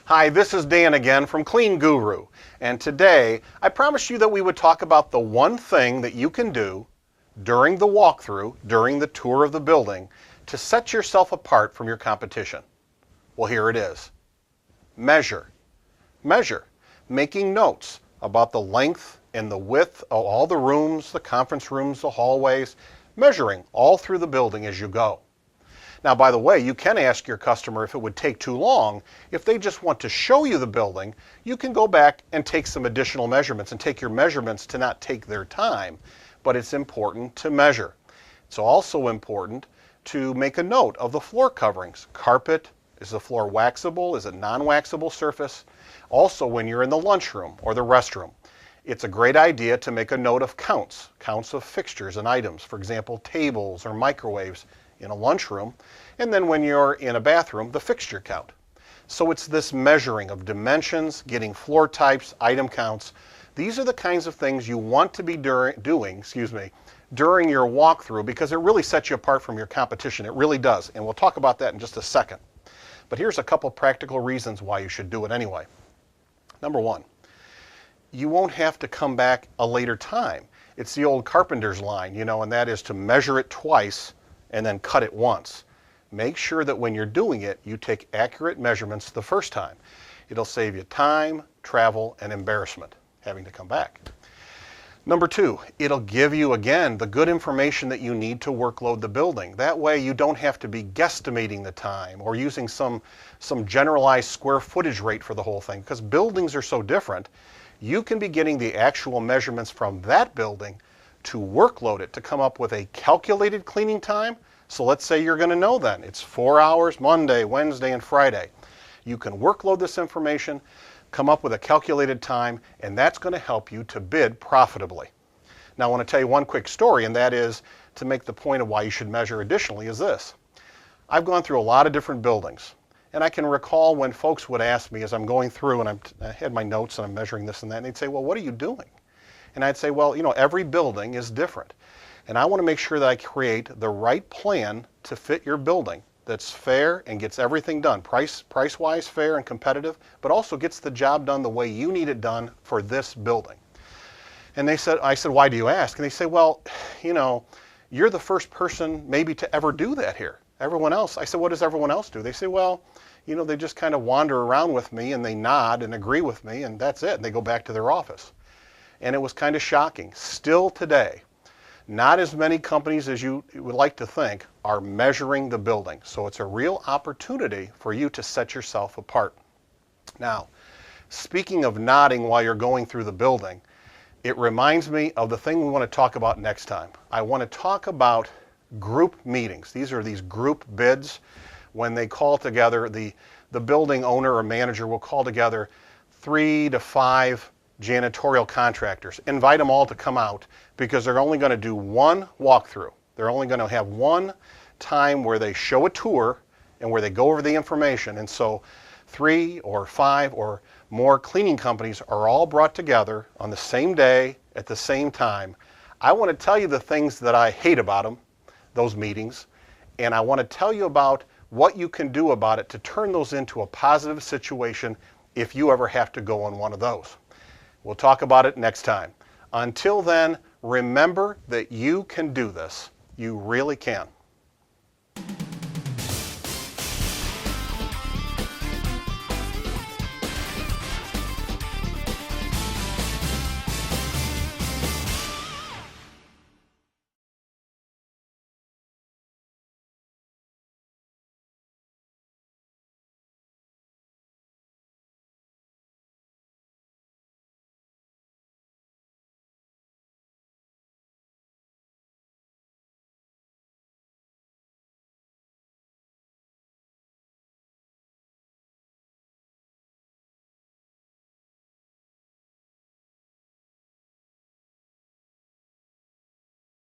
Hi, this is Dan again from CleanGuru, and today I promised you that we would talk about the one thing that you can do during the walkthrough, during the tour of the building, to set yourself apart from your competition. Well, here it is. Measure. Measure. Making notes about the length and the width of all the rooms, the conference rooms, the hallways, measuring all through the building as you go. Now, by the way, you can ask your customer if it would take too long. If they just want to show you the building, you can go back and take some additional measurements and take your measurements to not take their time. But it's important to measure. It's also important to make a note of the floor coverings. Carpet, is the floor waxable? Is it non-waxable surface? Also, when you're in the lunchroom or the restroom, it's a great idea to make a note of counts of fixtures and items. For example, tables or microwaves in a lunchroom, and then when you're in a bathroom, the fixture count. So it's this measuring of dimensions, getting floor types, item counts. These are the kinds of things you want to be doing during your walkthrough, because it really sets you apart from your competition. It really does, and we'll talk about that in just a second. But here's a couple practical reasons why you should do it anyway. Number one, you won't have to come back a later time. It's the old carpenter's line, and that is to measure it twice and then cut it once. Make sure that when you're doing it, you take accurate measurements the first time. It'll save you time, travel, and embarrassment having to come back. Number two, it'll give you, again, the good information that you need to workload the building. That way you don't have to be guesstimating the time or using some generalized square footage rate for the whole thing, because buildings are so different. You can be getting the actual measurements from that building to workload it to come up with a calculated cleaning time. So let's say you're going to know then it's 4 hours Monday, Wednesday, and Friday. You can workload this information, come up with a calculated time, and that's going to help you to bid profitably. Now I want to tell you one quick story, and that is to make the point of why you should measure additionally is this. I've gone through a lot of different buildings, and I can recall when folks would ask me as I'm going through and I had my notes and I'm measuring this and that, and they'd say, well, what are you doing? And I'd say, well, every building is different. And I want to make sure that I create the right plan to fit your building that's fair and gets everything done, price-wise fair and competitive, but also gets the job done the way you need it done for this building. And I said, why do you ask? And they say, well, you're the first person maybe to ever do that here. Everyone else, I said, what does everyone else do? They say, well, they just kind of wander around with me and they nod and agree with me and that's it. And they go back to their office. And it was kind of shocking. Still today, not as many companies as you would like to think are measuring the building. So it's a real opportunity for you to set yourself apart. Now, speaking of nodding while you're going through the building, it reminds me of the thing we want to talk about next time. I want to talk about group meetings. These are these group bids when they call together, the building owner or manager will call together 3 to 5 janitorial contractors. Invite them all to come out because they're only going to do one walkthrough. They're only going to have one time where they show a tour and where they go over the information. And so 3 or 5 or more cleaning companies are all brought together on the same day at the same time. I want to tell you the things that I hate about them, those meetings, and I want to tell you about what you can do about it to turn those into a positive situation if you ever have to go on one of those. We'll talk about it next time. Until then, remember that you can do this. You really can.